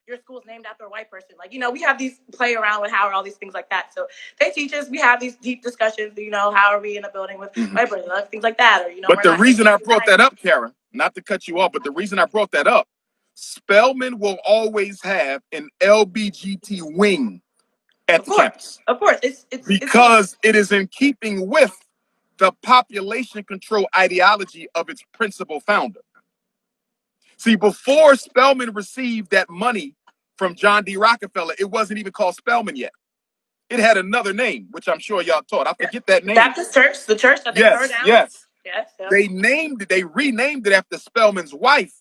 your school's named after a white person. Like, we have these play around with how are all these things like that. So they teach us, we have these deep discussions, how are we in a building with white person, things like that. Or, but we're the not reason I brought that up, Kara, not to cut you off, but the reason I brought that up, Spelman will always have an LBGT wing at the campus. Of course. Because it is in keeping with the population control ideology of its principal founder. See, before Spelman received that money from John D. Rockefeller, it wasn't even called Spelman yet. It had another name, which I'm sure y'all taught. I forget that name. Baptist Church, the church that they tore down. Yes. Yes. They renamed it after Spelman's wife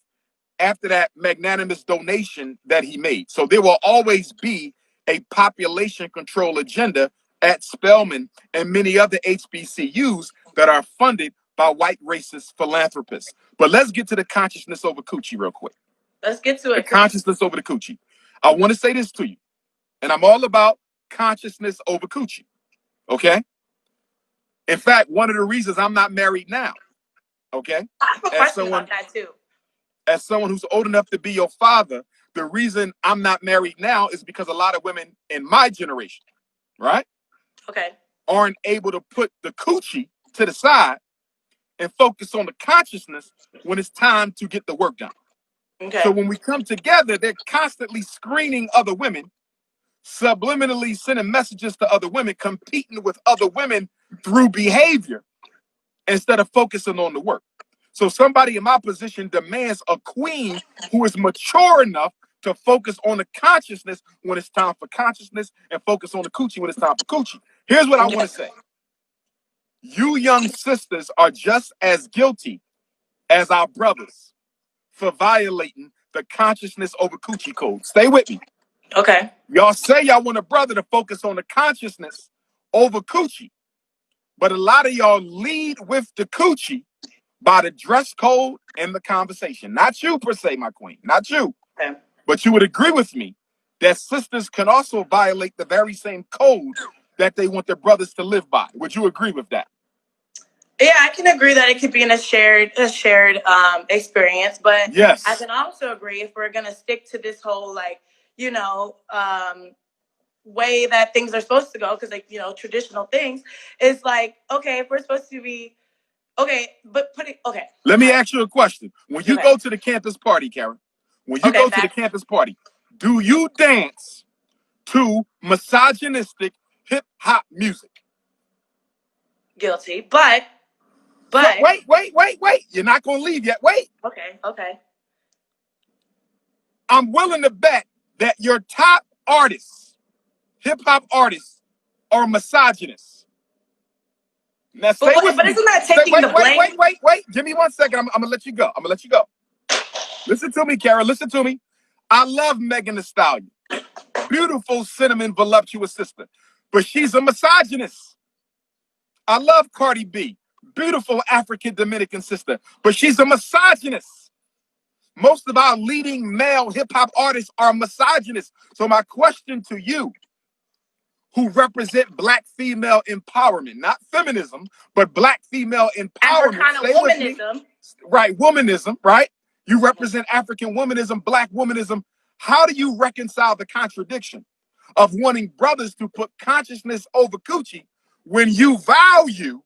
after that magnanimous donation that he made. So there will always be a population control agenda at Spelman and many other HBCUs that are funded by white racist philanthropists. But let's get to the consciousness over coochie real quick. Let's get to it. The consciousness over the coochie. I want to say this to you, and I'm all about consciousness over coochie. Okay? In fact, one of the reasons I'm not married now, okay? I have a question about that too. As someone who's old enough to be your father, the reason I'm not married now is because a lot of women in my generation, right? Okay. Aren't able to put the coochie to the side and focus on the consciousness when it's time to get the work done. Okay. So when we come together, they're constantly screening other women, subliminally sending messages to other women, competing with other women through behavior instead of focusing on the work. So somebody in my position demands a queen who is mature enough to focus on the consciousness when it's time for consciousness and focus on the coochie when it's time for coochie. Here's what I want to say. You young sisters are just as guilty as our brothers for violating the consciousness over coochie code. Stay with me. Okay. Y'all say y'all want a brother to focus on the consciousness over coochie, but a lot of y'all lead with the coochie by the dress code and the conversation. Not you per se, my queen. Not you. Okay. But you would agree with me that sisters can also violate the very same code that they want their brothers to live by. Would you agree with that? Yeah, I can agree that it could be in a shared experience, but yes, I can also agree if we're gonna stick to this whole way that things are supposed to go, because traditional things is like, okay, if we're supposed to be okay, but okay. Let me ask you a question. When you go to the campus party, Karen, when you go to the campus party, do you dance to misogynistic hip hop music? Guilty, but so wait. You're not going to leave yet. Wait. Okay. I'm willing to bet that your top artists, hip hop artists, are misogynists. Now stay with but me. Isn't that taking the blame? Wait. Give me 1 second. I'm gonna let you go. Listen to me, Kara. Listen to me. I love Megan Thee Stallion. Beautiful, cinnamon, voluptuous sister. But she's a misogynist. I love Cardi B. Beautiful African Dominican sister. But she's a misogynist. Most of our leading male hip-hop artists are misogynists. So my question to you, who represent black female empowerment, not feminism, but black female empowerment. Kind of womanism. Right, womanism, right? You represent African womanism, black womanism. How do you reconcile the contradiction of wanting brothers to put consciousness over coochie when you value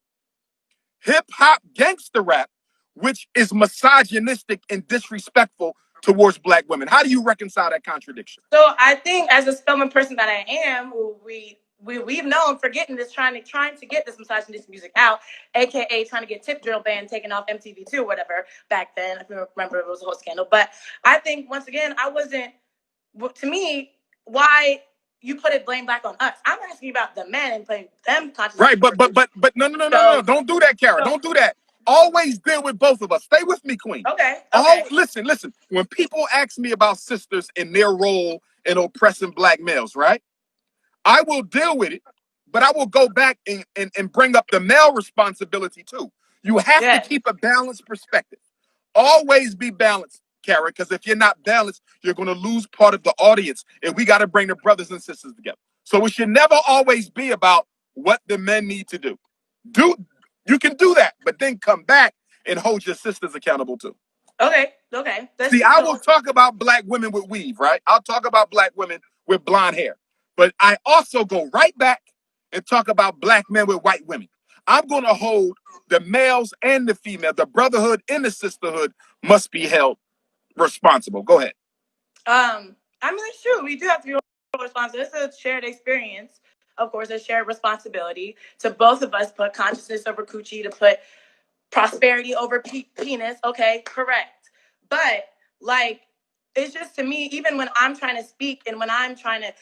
hip-hop gangster rap, which is misogynistic and disrespectful towards black women? How do you reconcile that contradiction? So I think, as a Spelman person that I am, we've known for getting this, trying to get this misogynistic music out, aka trying to get Tip Drill Band taken off MTV2 or whatever back then. If you remember, it was a whole scandal. But I think, once again, to me, why you put it blame back on us? I'm asking about the men and playing them consciously. Right, but no. Don't do that, Kara. Don't do that. Always deal with both of us. Stay with me, queen. Okay. Listen. When people ask me about sisters and their role in oppressing black males, right? I will deal with it, but I will go back and bring up the male responsibility too. You have to keep a balanced perspective. Always be balanced, Kara, because if you're not balanced, you're going to lose part of the audience. And we got to bring the brothers and sisters together. So it should never always be about what the men need to do. You can do that, but then come back and hold your sisters accountable too. Okay. See, I will talk about black women with weave, right? I'll talk about black women with blonde hair. But I also go right back and talk about black men with white women. I'm going to hold the males and the female, the brotherhood and the sisterhood must be held responsible. Go ahead. I mean, it's true. We do have to be responsible. It's a shared experience. Of course, a shared responsibility to both of us put consciousness over coochie, to put prosperity over penis. Okay, correct. But like, it's just, to me, even when I'm trying to speak and when I'm trying to,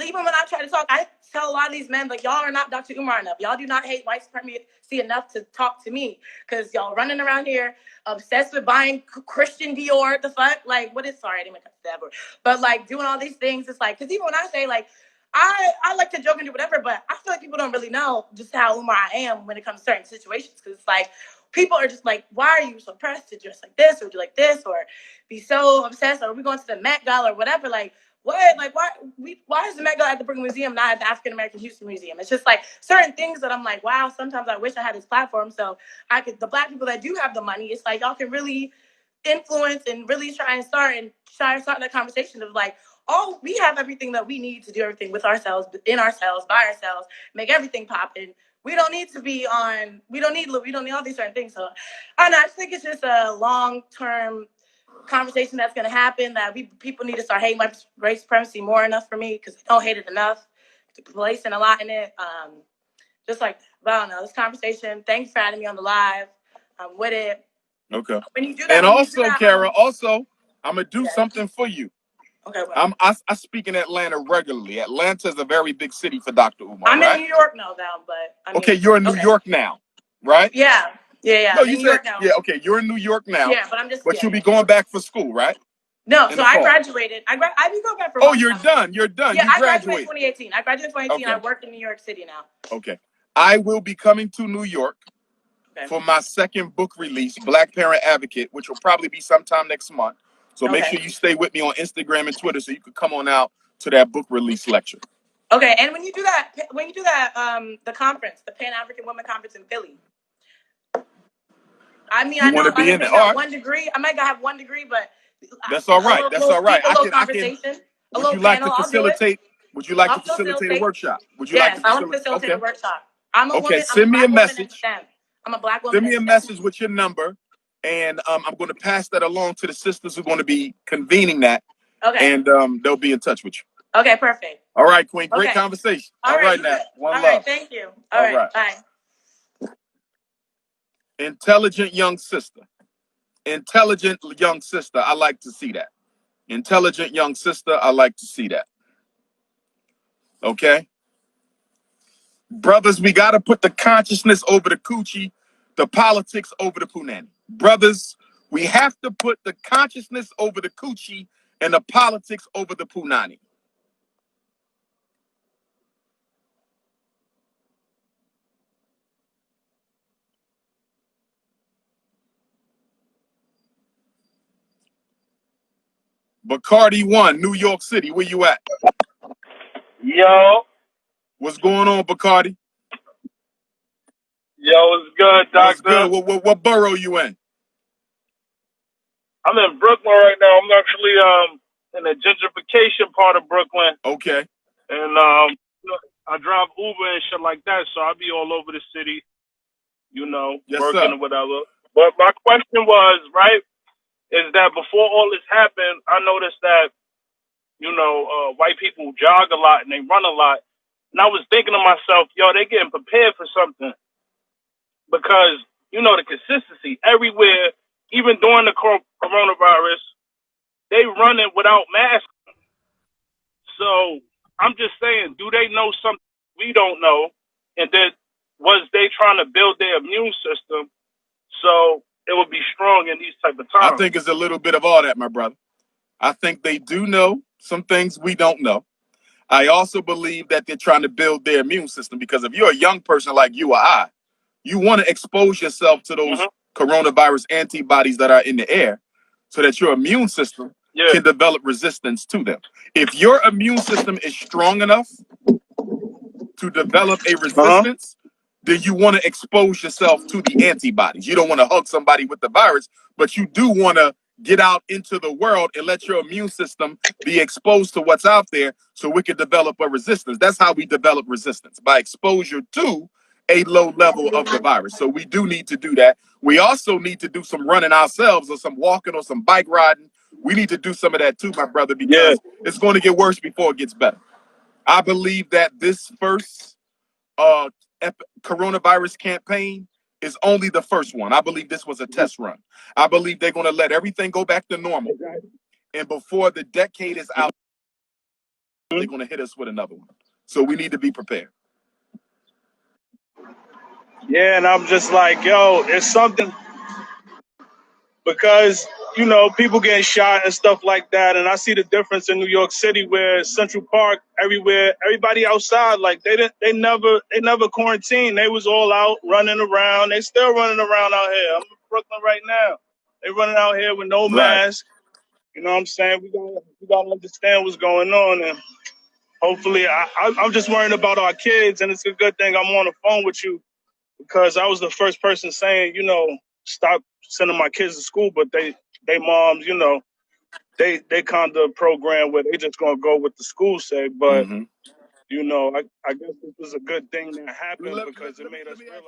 even when I try to talk, I tell a lot of these men, like, y'all are not Dr. Umar enough. Y'all do not hate white supremacy enough to talk to me, because y'all running around here obsessed with buying Christian Dior. The fuck? Like, what is, sorry, I didn't make that word. But like, doing all these things, it's like, because even when I say, like, I like to joke and do whatever, but I feel like people don't really know just how Umar I am when it comes to certain situations, because it's like, people are just like, why are you so pressed to dress like this or do like this or be so obsessed, or are we going to the Met Gala or whatever? Like, what? Like, why is the Met Gala at the Brooklyn Museum, not at the African American Houston Museum? It's just like certain things that I'm like, wow, sometimes I wish I had this platform so I could, the black people that do have the money, it's like y'all can really influence and really try and start that conversation of like, oh, we have everything that we need to do everything with ourselves, in ourselves, by ourselves, make everything pop. And we don't need to be on, we don't need all these certain things. So I don't know, I just think it's just a long-term conversation that's going to happen, that people need to start hating race supremacy more enough for me, because they don't hate it enough, to placing a lot in it. Just like, but I don't know, this conversation, thanks for having me on the live. I'm with it. Okay. When you do that, and also, Kara, I'm going to do something for you. Okay, well. I speak in Atlanta regularly. Atlanta is a very big city for Dr. Umar. I'm in New York now, but I mean, okay, you're in New York now, right? Yeah. No, you said yeah. Okay, you're in New York now. Yeah, but I'm just. But you'll be going back for school, right? No, so I graduated. I've been going back for. Oh, you're done. You're done. Yeah, I graduated in 2018. I graduated in 2018. Okay. I work in New York City now. Okay, I will be coming to New York for my second book release, Black Parent Advocate, which will probably be sometime next month. So make sure you stay with me on Instagram and Twitter so you can come on out to that book release lecture. Okay, and when you do that, the conference, the Pan African Women Conference in Philly. I mean, I know I may got 1 degree. I might have 1 degree, but that's all right. That's all right. Would you like to facilitate? Would you like to facilitate a workshop? Would you like to facilitate a workshop? I'm a woman. Send me a message. I'm a black woman. Send me a message with your number, and I'm going to pass that along to the sisters who are going to be convening that. Okay. And they'll be in touch with you. Okay, perfect. All right, Queen. Great conversation. All right, now. One love. Right, thank you. All right. Bye. Intelligent young sister. Intelligent young sister. I like to see that. Intelligent young sister. I like to see that. Okay. Brothers, we got to put the consciousness over the coochie, the politics over the punani. Brothers, we have to put the consciousness over the coochie and the politics over the punani. Bacardi 1, New York City. Where you at? Yo. What's going on, Bacardi? Yo, what's good, Doctor? What's good? What borough you in? I'm in Brooklyn right now. I'm actually in the gentrification part of Brooklyn. Okay. And I drive Uber and shit like that, so I'll be all over the city, working or whatever. But my question was, right, is that before all this happened, I noticed that, white people jog a lot and they run a lot. And I was thinking to myself, yo, they getting prepared for something. Because, the consistency everywhere, even during the coronavirus, they running without masks. So I'm just saying, do they know something we don't know? And then was they trying to build their immune system so it would be strong in these type of times? I think it's a little bit of all that, my brother. I think they do know some things we don't know. I also believe that they're trying to build their immune system, because if you're a young person like you or I, you want to expose yourself to those coronavirus antibodies that are in the air so that your immune system can develop resistance to them. If your immune system is strong enough to develop a resistance, then you want to expose yourself to the antibodies. You don't want to hug somebody with the virus, but you do want to get out into the world and let your immune system be exposed to what's out there so we can develop a resistance. That's how we develop resistance, by exposure to a low level of the virus. So we do need to do that. We also need to do some running ourselves, or some walking, or some bike riding. We need to do some of that too, my brother, because it's going to get worse before it gets better. I believe that this first coronavirus campaign is only the first one. I believe this was a test run. I believe they're going to let everything go back to normal. And before the decade is out, they're going to hit us with another one. So we need to be prepared. Yeah, and I'm just like, yo, it's something, because, you know, people getting shot and stuff like that. And I see the difference in New York City, where Central Park, everywhere, everybody outside, like they never quarantined. They was all out running around. They still running around out here. I'm in Brooklyn right now. They running out here with no mask. You know what I'm saying? We gotta understand what's going on, and hopefully, I'm just worrying about our kids. And it's a good thing I'm on the phone with you, because I was the first person saying, you know, stop sending my kids to school, but they moms, you know, they kind of program where they just gonna go with the school say. But you know, I guess this was a good thing that happened, because it made us realize.